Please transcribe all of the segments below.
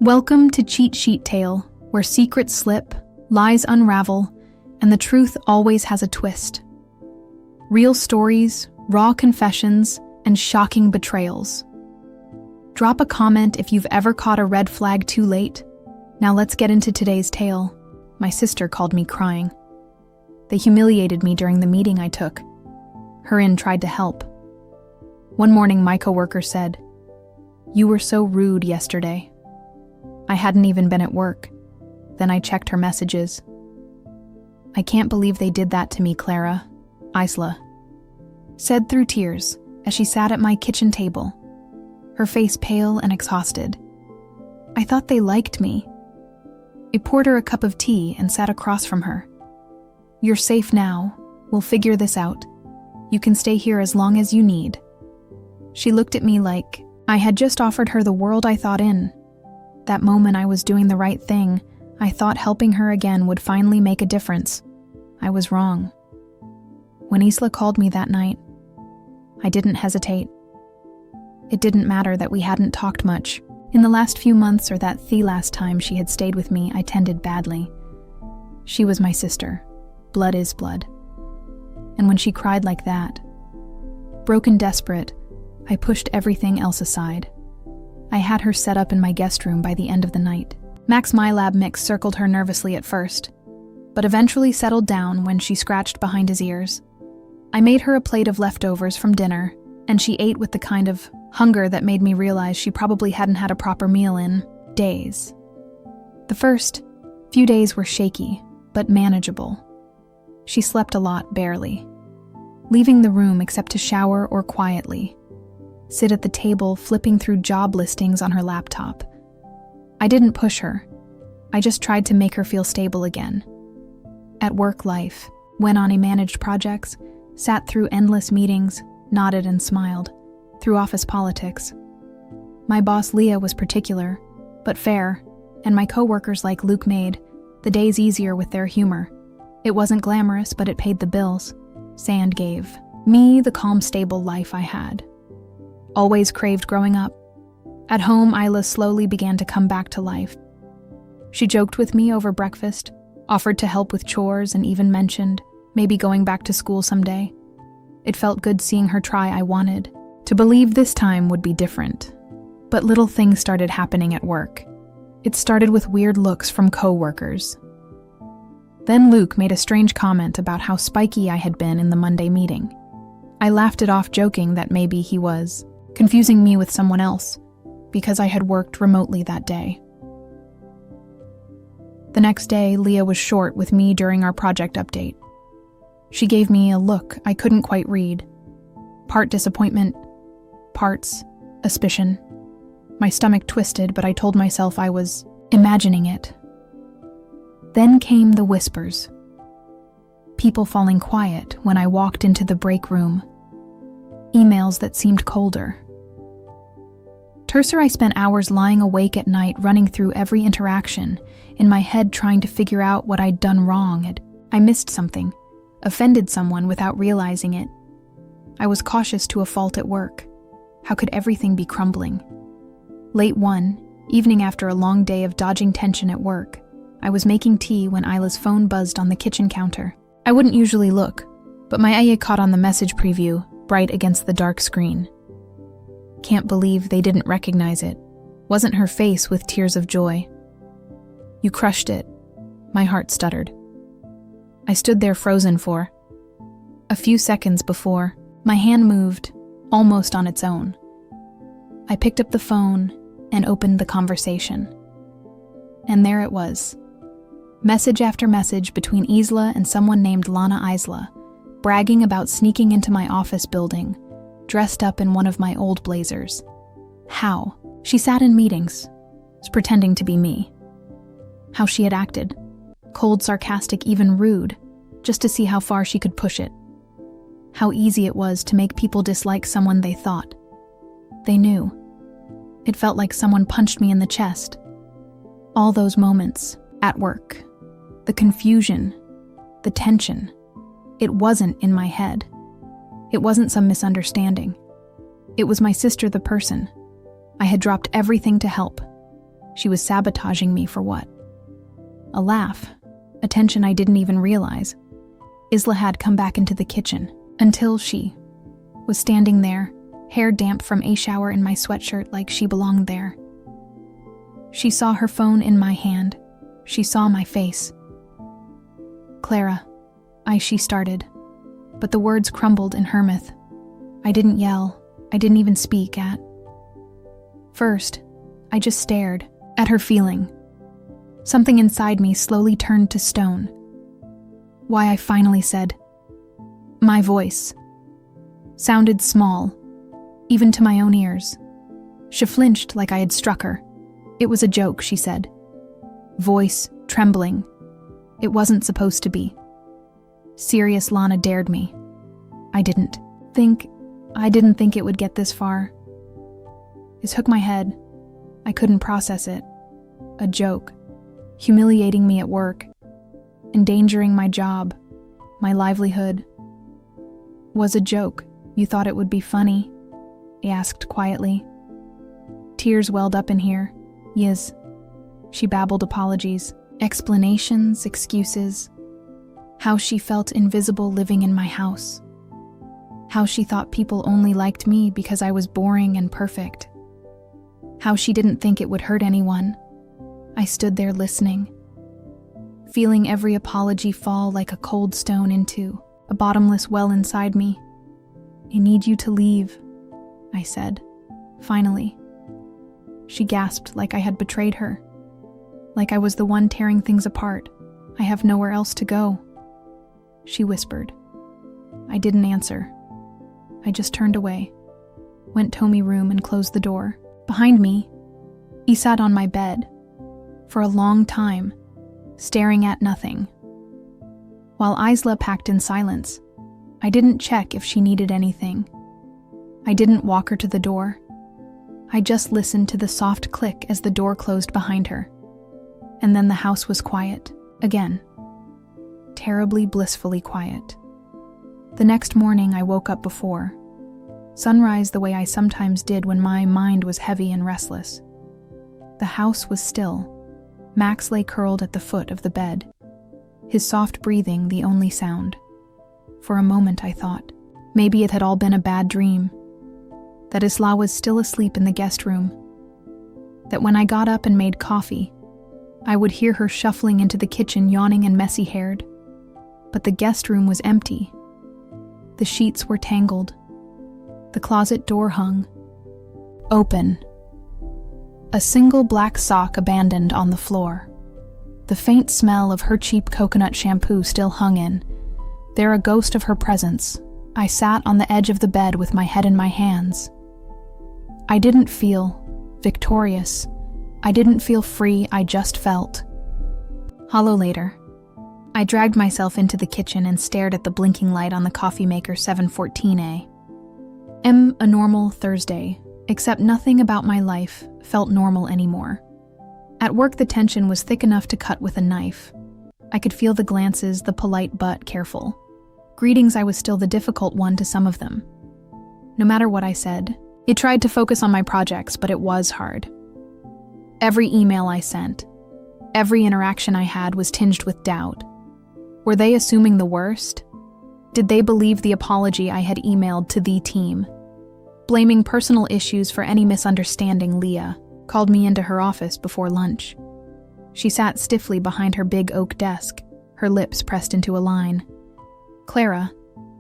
Welcome to Cheat Sheet Tale, where secrets slip, lies unravel, and the truth always has a twist. Real stories, raw confessions, and shocking betrayals. Drop a comment if you've ever caught a red flag too late. Now let's get into today's tale. My sister called me crying. They humiliated me during the meeting I took. Her tried to help. One morning my coworker said, "You were so rude yesterday." I hadn't even been at work. Then I checked her messages. "I can't believe they did that to me, Clara," Isla said through tears as she sat at my kitchen table, her face pale and exhausted. I thought they liked me. I poured her a cup of tea and sat across from her. "You're safe now. We'll figure this out. You can stay here as long as you need." She looked at me like I had just offered her the world I thought in. That moment I was doing the right thing. I thought helping her again would finally make a difference. I was wrong. When Isla called me that night, I didn't hesitate. It didn't matter that we hadn't talked much. In the last few months, or that last time she had stayed with me, I tended badly. She was my sister. Blood is blood. And when she cried like that, broken, desperate, I pushed everything else aside. I had her set up in my guest room by the end of the night. Max MyLab Mix circled her nervously at first, but eventually settled down when she scratched behind his ears. I made her a plate of leftovers from dinner, and she ate with the kind of hunger that made me realize she probably hadn't had a proper meal in days. The first few days were shaky, but manageable. She slept a lot, barely, leaving the room except to shower or quietly sit at the table flipping through job listings on her laptop. I didn't push her. I just tried to make her feel stable again. At work, life went on. I managed projects, sat through endless meetings, nodded and smiled, through office politics. My boss Leah was particular, but fair, and my coworkers like Luke made the days easier with their humor. It wasn't glamorous, but it paid the bills. Sand gave me the calm, stable life I had always craved growing up. At home, Isla slowly began to come back to life. She joked with me over breakfast, offered to help with chores, and even mentioned maybe going back to school someday. It felt good seeing her try. I wanted to believe this time would be different. But little things started happening at work. It started with weird looks from coworkers. Then Luke made a strange comment about how spiky I had been in the Monday meeting. I laughed it off, joking that maybe he was confusing me with someone else, because I had worked remotely that day. The next day, Leah was short with me during our project update. She gave me a look I couldn't quite read. Part disappointment, parts suspicion. My stomach twisted, but I told myself I was imagining it. Then came the whispers. People falling quiet when I walked into the break room. Emails that seemed colder. I spent hours lying awake at night, running through every interaction, in my head trying to figure out what I'd done wrong. I missed something, offended someone without realizing it. I was cautious to a fault at work. How could everything be crumbling? Late one evening, after a long day of dodging tension at work, I was making tea when Isla's phone buzzed on the kitchen counter. I wouldn't usually look, but my eye caught on the message preview, bright against the dark screen. Can't believe they didn't recognize it. Wasn't her face with tears of joy. "You crushed it." My heart stuttered. I stood there frozen for a few seconds before my hand moved, almost on its own. I picked up the phone and opened the conversation. And there it was. Message after message between Isla and someone named Lana Isla, bragging about sneaking into my office building, dressed up in one of my old blazers. How she sat in meetings, pretending to be me. How she had acted, cold, sarcastic, even rude, just to see how far she could push it. How easy it was to make people dislike someone they thought they knew. It felt like someone punched me in the chest. All those moments at work, the confusion, the tension, it wasn't in my head. It wasn't some misunderstanding. It was my sister, the person. I had dropped everything to help. She was sabotaging me for what? A laugh, attention I didn't even realize. Isla had come back into the kitchen until she was standing there, hair damp from a shower in my sweatshirt like she belonged there. She saw her phone in my hand. She saw my face. Clara, she started, but the words crumbled in her mouth. I didn't yell. I didn't even speak at. First, I just stared at her feeling. Something inside me slowly turned to stone. Why I finally said, my voice sounded small, even to my own ears. She flinched like I had struck her. It was a joke, she said. Voice trembling. It wasn't supposed to be. Serious Lana dared me. I didn't think it would get this far. It took my head. I couldn't process it. A joke. Humiliating me at work. Endangering my job. My livelihood. Was a joke. You thought it would be funny? He asked quietly. Tears welled up in here. Yes. She babbled apologies, explanations, excuses. How she felt invisible living in my house. How she thought people only liked me because I was boring and perfect. How she didn't think it would hurt anyone. I stood there listening, feeling every apology fall like a cold stone into a bottomless well inside me. I need you to leave, I said, finally. She gasped like I had betrayed her, like I was the one tearing things apart. I have nowhere else to go, she whispered. I didn't answer. I just turned away, went to my room and closed the door. Behind me, he sat on my bed for a long time, staring at nothing. While Isla packed in silence, I didn't check if she needed anything. I didn't walk her to the door. I just listened to the soft click as the door closed behind her. And then the house was quiet, again. Terribly, blissfully quiet. The next morning I woke up before sunrise the way I sometimes did when my mind was heavy and restless. The house was still. Max lay curled at the foot of the bed, his soft breathing the only sound. For a moment I thought, maybe it had all been a bad dream, that Isla was still asleep in the guest room, that when I got up and made coffee, I would hear her shuffling into the kitchen yawning and messy-haired. But the guest room was empty. The sheets were tangled. The closet door hung open. A single black sock abandoned on the floor. The faint smell of her cheap coconut shampoo still hung in. There a ghost of her presence. I sat on the edge of the bed with my head in my hands. I didn't feel victorious. I didn't feel free, I just felt hollow later. I dragged myself into the kitchen and stared at the blinking light on the coffee maker 714A. A normal Thursday, except nothing about my life felt normal anymore. At work the tension was thick enough to cut with a knife. I could feel the glances, the polite but careful. Greetings, I was still the difficult one to some of them. No matter what I said, it tried to focus on my projects, but it was hard. Every email I sent, every interaction I had was tinged with doubt. Were they assuming the worst? Did they believe the apology I had emailed to the team? Blaming personal issues for any misunderstanding, Leah called me into her office before lunch. She sat stiffly behind her big oak desk, her lips pressed into a line. Clara,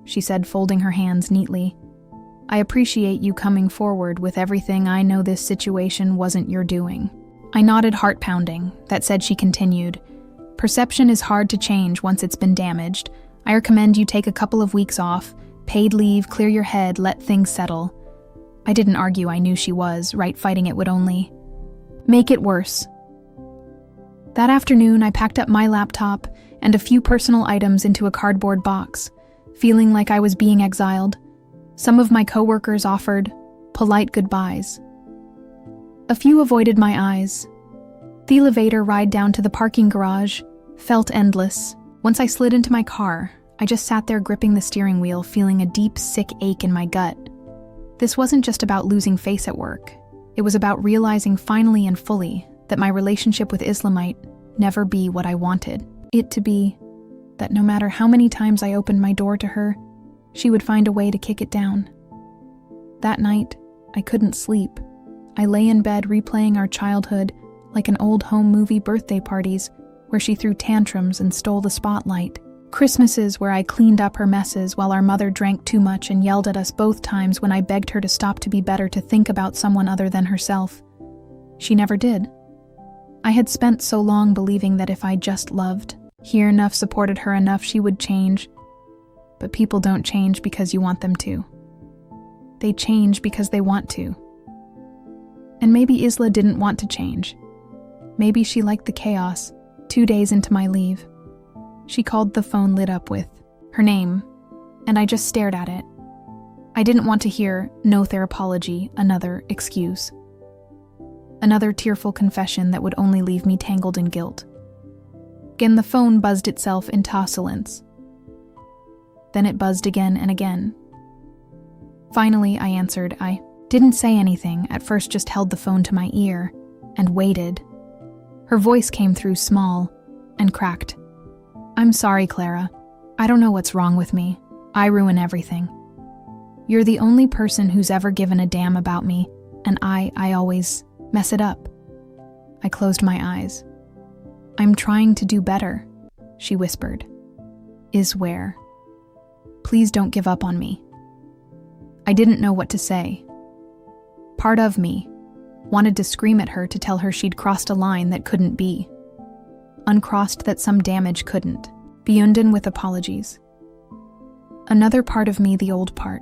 she said, folding her hands neatly, I appreciate you coming forward with everything. I know this situation wasn't your doing. I nodded, heart pounding. That said, she continued, perception is hard to change once it's been damaged. I recommend you take a couple of weeks off, paid leave, clear your head, let things settle. I didn't argue. I knew she was right. Fighting it would only make it worse. That afternoon, I packed up my laptop and a few personal items into a cardboard box, feeling like I was being exiled. Some of my coworkers offered polite goodbyes. A few avoided my eyes. The elevator ride down to the parking garage felt endless. Once I slid into my car, I just sat there gripping the steering wheel, feeling a deep, sick ache in my gut. This wasn't just about losing face at work. It was about realizing finally and fully that my relationship with Isla might never be what I wanted it to be, that no matter how many times I opened my door to her, she would find a way to kick it down. That night, I couldn't sleep. I lay in bed replaying our childhood like an old home movie birthday parties where she threw tantrums and stole the spotlight. Christmases where I cleaned up her messes while our mother drank too much and yelled at us both times when I begged her to stop to be better, to think about someone other than herself. She never did. I had spent so long believing that if I just loved her enough, supported her enough, she would change. But people don't change because you want them to. They change because they want to. And maybe Isla didn't want to change. Maybe she liked the chaos. 2 days into my leave, she called. The phone lit up with her name, and I just stared at it. I didn't want to hear no therapology, another excuse. Another tearful confession that would only leave me tangled in guilt. Again, the phone buzzed itself into silence. Then it buzzed again and again. Finally, I answered. I didn't say anything, at first just held the phone to my ear and waited. Her voice came through small and cracked. "I'm sorry, Clara. I don't know what's wrong with me. I ruin everything. You're the only person who's ever given a damn about me, and I always mess it up." I closed my eyes. "I'm trying to do better," she whispered. "Is where. Please don't give up on me." I didn't know what to say. Part of me wanted to scream at her to tell her she'd crossed a line that couldn't be. Uncrossed that some damage couldn't be undone with apologies. Another part of me, the old part.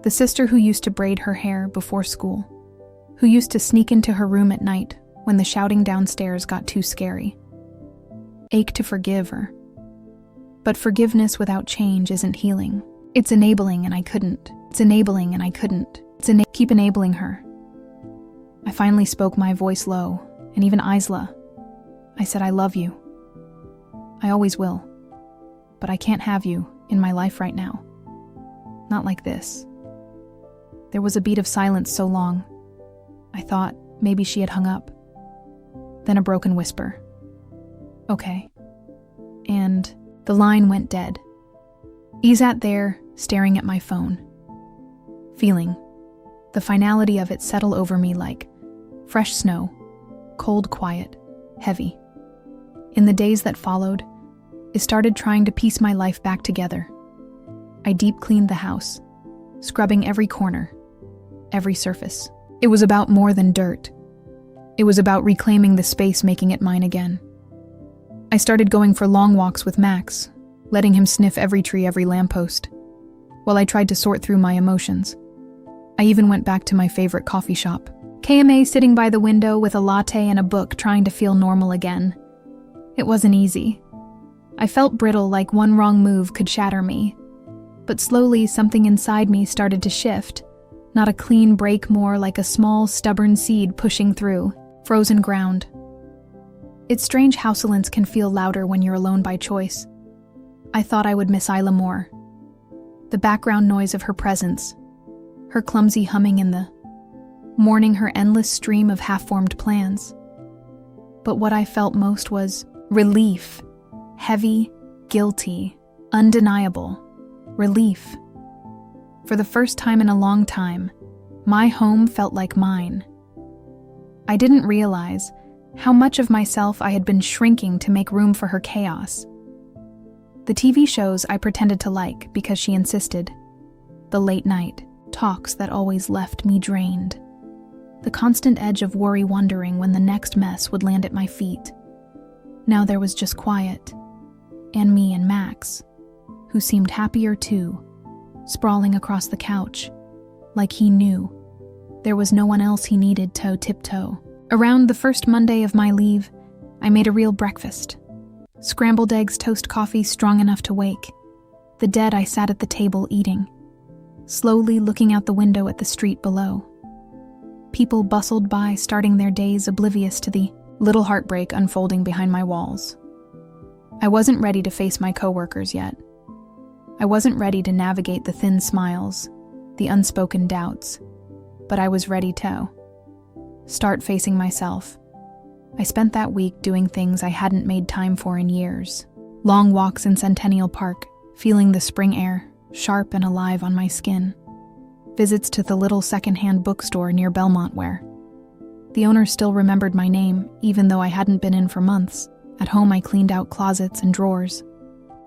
The sister who used to braid her hair before school, who used to sneak into her room at night when the shouting downstairs got too scary. Ached to forgive her. But forgiveness without change isn't healing. It's enabling, and I couldn't. Keep enabling her. I finally spoke, my voice low, and even Isla. I said, "I love you. I always will. But I can't have you in my life right now. Not like this." There was a beat of silence so long. I thought maybe she had hung up. Then a broken whisper. "Okay." And the line went dead. I sat there, staring at my phone, feeling the finality of it settle over me like fresh snow, cold, quiet, heavy. In the days that followed, I started trying to piece my life back together. I deep cleaned the house, scrubbing every corner, every surface. It was about more than dirt. It was about reclaiming the space, making it mine again. I started going for long walks with Max, letting him sniff every tree, every lamppost, while I tried to sort through my emotions. I even went back to my favorite coffee shop, KMA, sitting by the window with a latte and a book, trying to feel normal again. It wasn't easy. I felt brittle, like one wrong move could shatter me. But slowly, something inside me started to shift. Not a clean break, more like a small, stubborn seed pushing through frozen ground. It's strange how silence can feel louder when you're alone by choice. I thought I would miss Isla more. The background noise of her presence, her clumsy humming in the morning, her endless stream of half-formed plans. But what I felt most was relief. Heavy, guilty, undeniable. Relief. For the first time in a long time, my home felt like mine. I didn't realize how much of myself I had been shrinking to make room for her chaos. The TV shows I pretended to like because she insisted. The late night talks that always left me drained. The constant edge of worry, wondering when the next mess would land at my feet. Now there was just quiet. And me and Max, who seemed happier too, sprawling across the couch, like he knew there was no one else he needed to tiptoe. Around the first Monday of my leave, I made a real breakfast. Scrambled eggs, toast, coffee, strong enough to wake. The dead, I sat at the table eating, slowly looking out the window at the street below. People bustled by, starting their days, oblivious to the little heartbreak unfolding behind my walls. I wasn't ready to face my coworkers yet. I wasn't ready to navigate the thin smiles, the unspoken doubts, but I was ready to. start facing myself. I spent that week doing things I hadn't made time for in years. Long walks in Centennial Park, feeling the spring air, sharp and alive on my skin. Visits to the little secondhand bookstore near Belmont where the owner still remembered my name, even though I hadn't been in for months. At home, I cleaned out closets and drawers,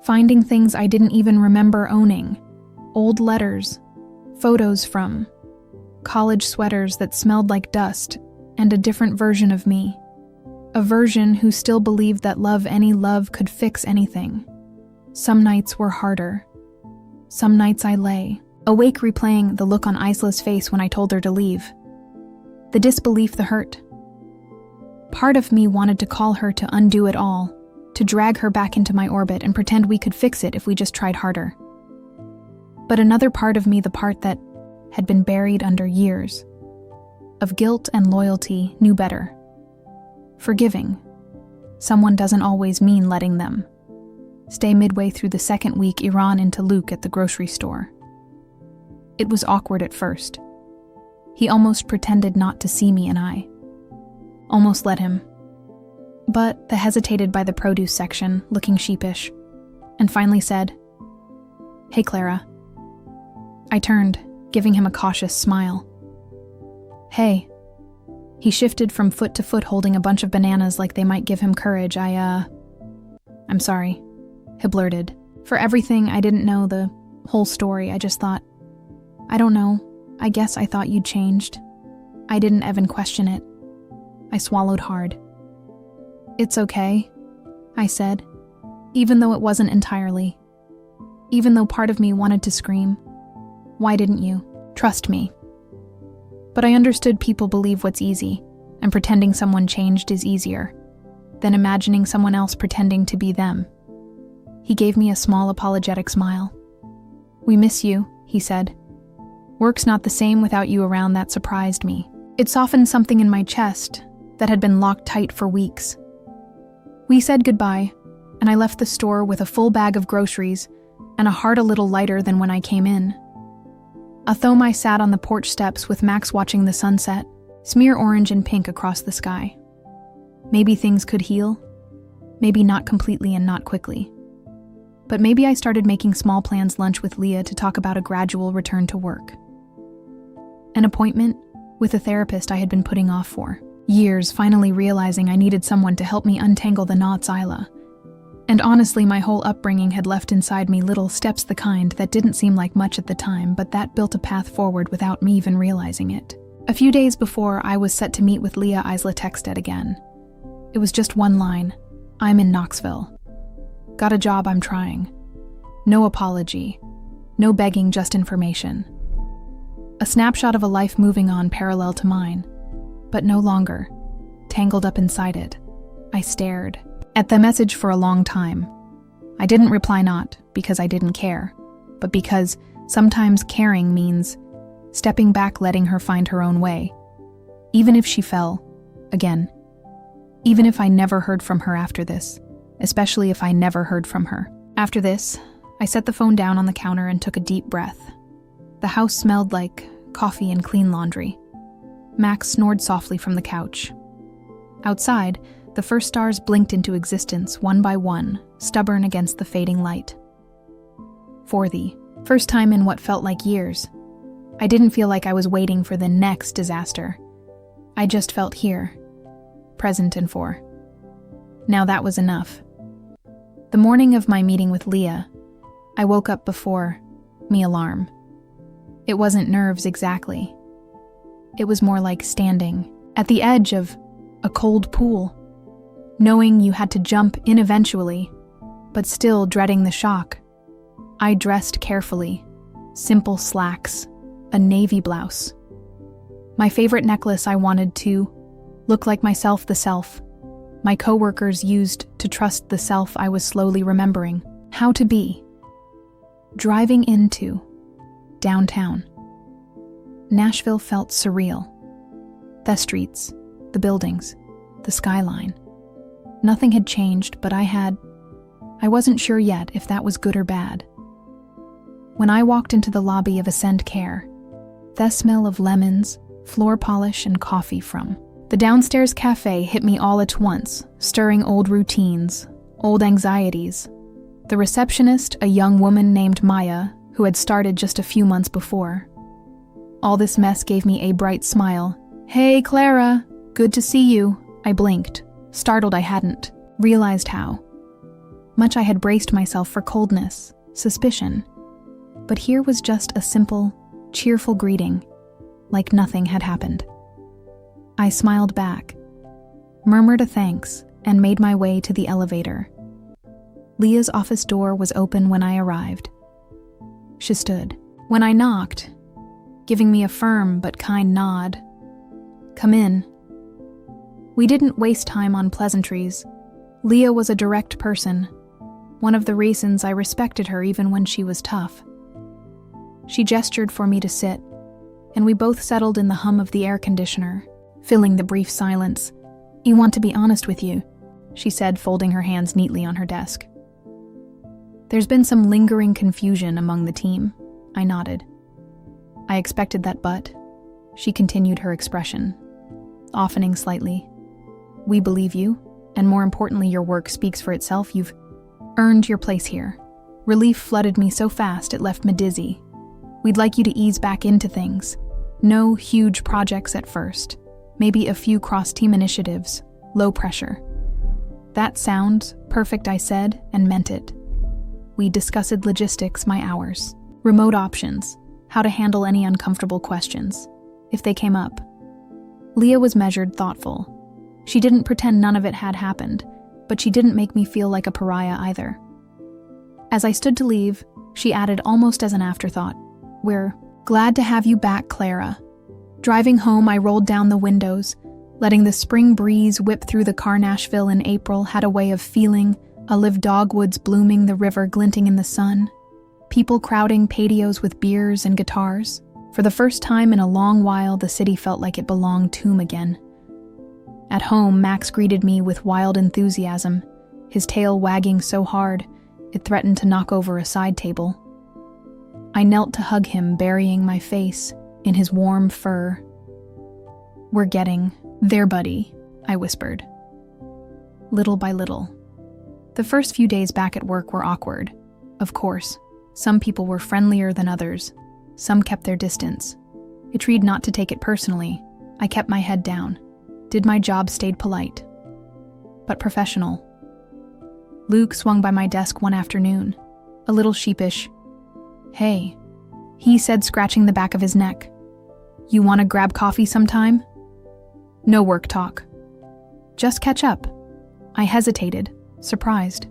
finding things I didn't even remember owning. Old letters, photos from college sweaters that smelled like dust, and a different version of me. A version who still believed that any love could fix anything. Some nights were harder. Some nights I lay, awake replaying the look on Isla's face when I told her to leave. The disbelief, the hurt. Part of me wanted to call her to undo it all, to drag her back into my orbit and pretend we could fix it if we just tried harder. But another part of me, the part that had been buried under years of guilt and loyalty, knew better. Forgiving someone doesn't always mean letting them stay midway through the second week Iran into Luke at the grocery store. It was awkward at first. He almost pretended not to see me and I almost let him. But the hesitated by the produce section, looking sheepish, and finally said, "Hey, Clara." I turned, giving him a cautious smile. "Hey." He shifted from foot to foot, holding a bunch of bananas like they might give him courage. I'm sorry," he blurted. "For everything, I didn't know the whole story. I just thought, I don't know, I guess I thought you'd changed. I didn't even question it." I swallowed hard. "It's okay," I said, even though it wasn't entirely. Even though part of me wanted to scream, "Why didn't you trust me?" But I understood people believe what's easy, and pretending someone changed is easier than imagining someone else pretending to be them. He gave me a small apologetic smile. "We miss you," he said. "Work's not the same without you around." That surprised me. It softened something in my chest that had been locked tight for weeks. We said goodbye, and I left the store with a full bag of groceries and a heart a little lighter than when I came in. Although I sat on the porch steps with Max watching the sunset, smear orange and pink across the sky. Maybe things could heal. Maybe not completely and not quickly. But maybe I started making small plans lunch with Leah to talk about a gradual return to work. An appointment with a therapist I had been putting off for years, finally realizing I needed someone to help me untangle the knots, Isla. And honestly, my whole upbringing had left inside me little steps, the kind that didn't seem like much at the time, but that built a path forward without me even realizing it. A few days before I was set to meet with Leah, Isla texted again. It was just one line: "I'm in Knoxville. Got a job, I'm trying." No apology. No begging, just information. A snapshot of a life moving on parallel to mine, but no longer tangled up inside it. I stared at the message for a long time. I didn't reply, not because I didn't care, but because sometimes caring means stepping back, letting her find her own way. Even if she fell, again. Even if I never heard from her after this, especially if I never heard from her. After this, I set the phone down on the counter and took a deep breath. The house smelled like coffee and clean laundry. Max snored softly from the couch. Outside, the first stars blinked into existence one by one, stubborn against the fading light. For the first time in what felt like years, I didn't feel like I was waiting for the next disaster. I just felt here, present and for. Now that was enough. The morning of my meeting with Leah, I woke up before me alarm. It wasn't nerves exactly. It was more like standing at the edge of a cold pool, knowing you had to jump in eventually, but still dreading the shock. I dressed carefully, simple slacks, a navy blouse. My favorite necklace. I wanted to look like myself, the self my coworkers used to trust, the self I was slowly remembering how to be. Driving into downtown Nashville felt surreal. The streets, the buildings, the skyline. Nothing had changed, but I wasn't sure yet if that was good or bad. When I walked into the lobby of Ascend Care, the smell of lemons, floor polish, and coffee from The downstairs cafe hit me all at once, stirring old routines, old anxieties. The receptionist, a young woman named Maya, who had started just a few months before. All this mess gave me a bright smile. "Hey, Clara, good to see you." I blinked, startled I hadn't realized how much I had braced myself for coldness, suspicion. But here was just a simple, cheerful greeting, like nothing had happened. I smiled back, murmured a thanks, and made my way to the elevator. Leah's office door was open when I arrived. She stood. When I knocked, giving me a firm but kind nod. "Come in." We didn't waste time on pleasantries. Leah was a direct person, one of the reasons I respected her even when she was tough. She gestured for me to sit, and we both settled in the hum of the air conditioner, filling the brief silence. "I want to be honest with you," she said, folding her hands neatly on her desk. "There's been some lingering confusion among the team." I nodded. "I expected that, but..." She continued, her expression softening slightly. "We believe you, and more importantly, your work speaks for itself. You've earned your place here." Relief flooded me so fast it left me dizzy. "We'd like you to ease back into things. No huge projects at first. Maybe a few cross-team initiatives, low pressure." "That sounds perfect," I said, and meant it. We discussed logistics, my hours, remote options, how to handle any uncomfortable questions, if they came up. Leah was measured, thoughtful. She didn't pretend none of it had happened, but she didn't make me feel like a pariah either. As I stood to leave, she added almost as an afterthought, "We're glad to have you back, Clara." Driving home, I rolled down the windows, letting the spring breeze whip through the car. Nashville in April had a way of feeling, live dogwoods blooming, the river glinting in the sun, people crowding patios with beers and guitars. For the first time in a long while, the city felt like it belonged to me again. At home, Max greeted me with wild enthusiasm, his tail wagging so hard it threatened to knock over a side table. I knelt to hug him, burying my face in his warm fur. "We're getting there, buddy," I whispered. Little by little. The first few days back at work were awkward. Of course, some people were friendlier than others. Some kept their distance. I tried not to take it personally. I kept my head down. Did my job, stayed polite, but professional. Luke swung by my desk one afternoon, a little sheepish. "Hey," he said, scratching the back of his neck. "You want to grab coffee sometime?" "No work talk. Just catch up." I hesitated, surprised.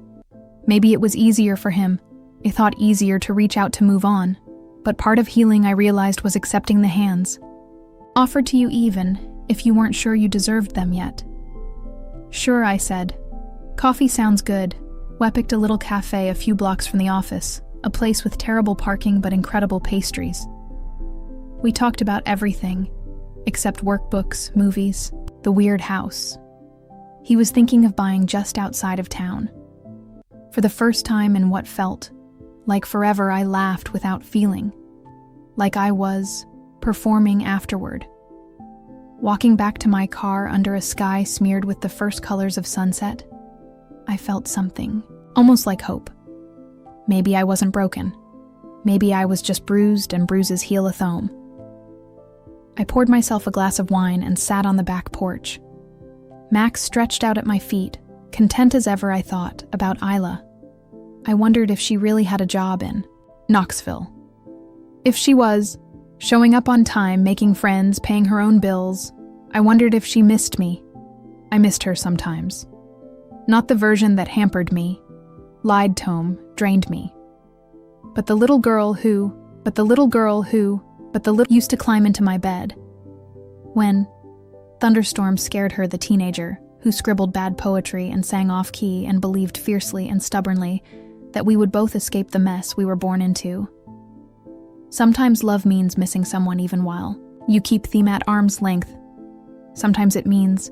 Maybe it was easier for him. I thought easier to reach out to move on. But part of healing, I realized, was accepting the hands offered to you even if you weren't sure you deserved them yet. "Sure," I said. "Coffee sounds good." We picked a little cafe a few blocks from the office, a place with terrible parking but incredible pastries. We talked about everything, except workbooks, movies, the weird house he was thinking of buying just outside of town. For the first time in what felt like forever, I laughed without feeling, like I was performing afterward. Walking back to my car under a sky smeared with the first colors of sunset, I felt something, almost like hope. Maybe I wasn't broken. Maybe I was just bruised, and bruises heal a thome. I poured myself a glass of wine and sat on the back porch. Max stretched out at my feet, content as ever. I thought about Isla. I wondered if she really had a job in Knoxville. If she was, showing up on time, making friends, paying her own bills, I wondered if she missed me. I missed her sometimes. Not the version that hampered me, lied to, drained me. But the little girl who used to climb into my bed. When thunderstorms scared her, the teenager who scribbled bad poetry and sang off-key and believed fiercely and stubbornly that we would both escape the mess we were born into. Sometimes love means missing someone even while you keep them at arm's length. Sometimes it means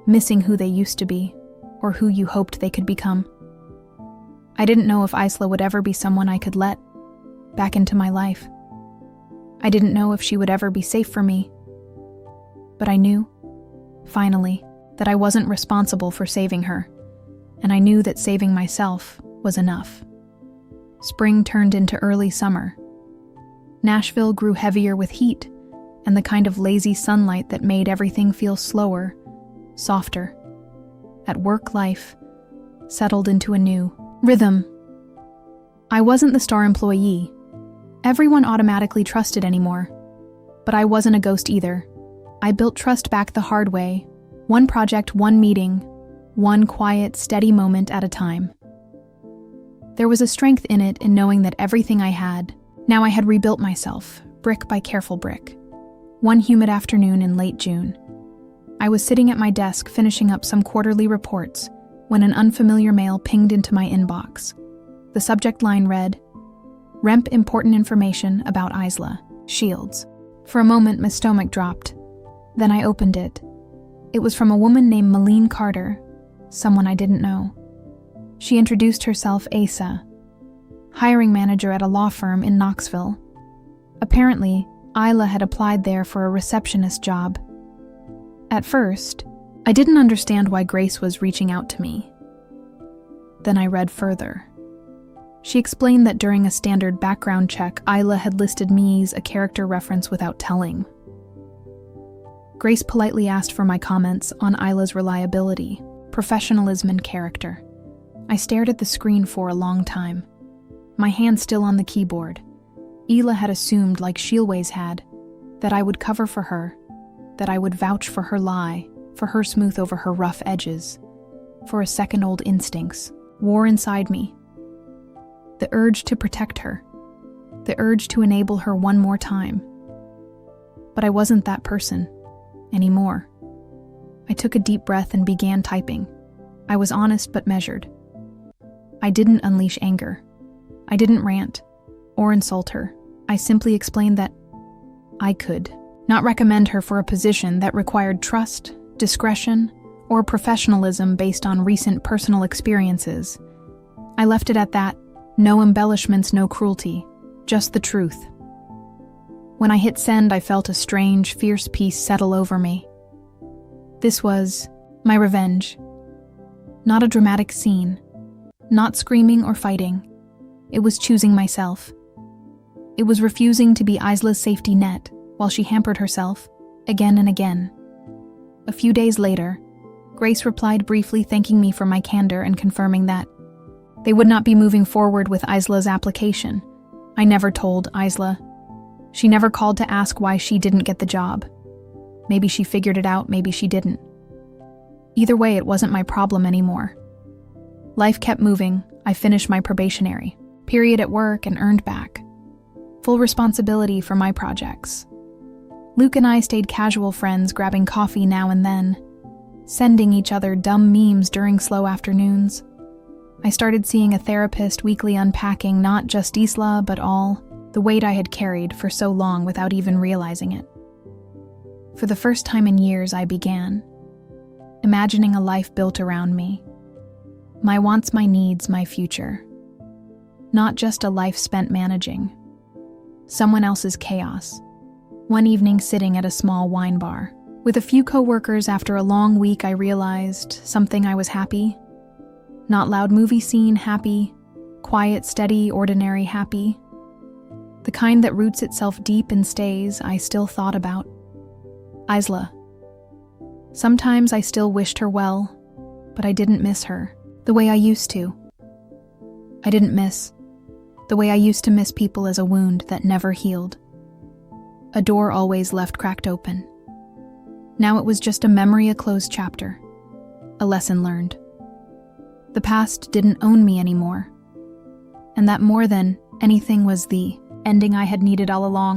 missing who they used to be or who you hoped they could become. I didn't know if Isla would ever be someone I could let back into my life. I didn't know if she would ever be safe for me. But I knew finally, that I wasn't responsible for saving her, and I knew that saving myself was enough. Spring turned into early summer. Nashville grew heavier with heat and the kind of lazy sunlight that made everything feel slower, softer. At work, life settled into a new rhythm. I wasn't the star employee. Everyone automatically trusted anymore. But I wasn't a ghost either. I built trust back the hard way, one project, one meeting, one quiet, steady moment at a time. There was a strength in it in knowing that everything I had, now I had rebuilt myself, brick by careful brick. One humid afternoon in late June, I was sitting at my desk finishing up some quarterly reports when an unfamiliar mail pinged into my inbox. The subject line read, "Remp important information about Isla, Shields." For a moment, my stomach dropped. Then I opened it. It was from a woman named Malene Carter, someone I didn't know. She introduced herself Asa, hiring manager at a law firm in Knoxville. Apparently, Isla had applied there for a receptionist job. At first, I didn't understand why Grace was reaching out to me. Then I read further. She explained that during a standard background check, Isla had listed me as a character reference without telling. Grace politely asked for my comments on Isla's reliability, professionalism, and character. I stared at the screen for a long time, my hand still on the keyboard. Isla had assumed, like she always had, that I would cover for her, that I would vouch for her lie, for her smooth over her rough edges. For a second, old instincts war inside me. The urge to protect her, the urge to enable her one more time. But I wasn't that person anymore. I took a deep breath and began typing. I was honest but measured. I didn't unleash anger. I didn't rant or insult her. I simply explained that I could not recommend her for a position that required trust, discretion, or professionalism based on recent personal experiences. I left it at that. No embellishments, no cruelty, just the truth. When I hit send, I felt a strange, fierce peace settle over me. This was my revenge. Not a dramatic scene, not screaming or fighting. It was choosing myself. It was refusing to be Isla's safety net while she hampered herself again and again. A few days later, Grace replied briefly thanking me for my candor and confirming that they would not be moving forward with Isla's application. I never told Isla. She never called to ask why she didn't get the job. Maybe she figured it out, maybe she didn't. Either way, it wasn't my problem anymore. Life kept moving. I finished my probationary period at work and earned back full responsibility for my projects. Luke and I stayed casual friends, grabbing coffee now and then, sending each other dumb memes during slow afternoons. I started seeing a therapist, weekly unpacking not just Isla, but all the weight I had carried for so long without even realizing it. For the first time in years, I began imagining a life built around me. My wants, my needs, my future. Not just a life spent managing someone else's chaos. One evening, sitting at a small wine bar with a few coworkers after a long week, I realized something. I was happy. Not loud movie scene happy, quiet, steady, ordinary happy. The kind that roots itself deep and stays. I still thought about Isla. Sometimes I still wished her well, but I didn't miss her the way I used to. I didn't miss the way I used to miss people as a wound that never healed. A door always left cracked open. Now it was just a memory, a closed chapter, a lesson learned. The past didn't own me anymore, and that more than anything was the ending I had needed all along.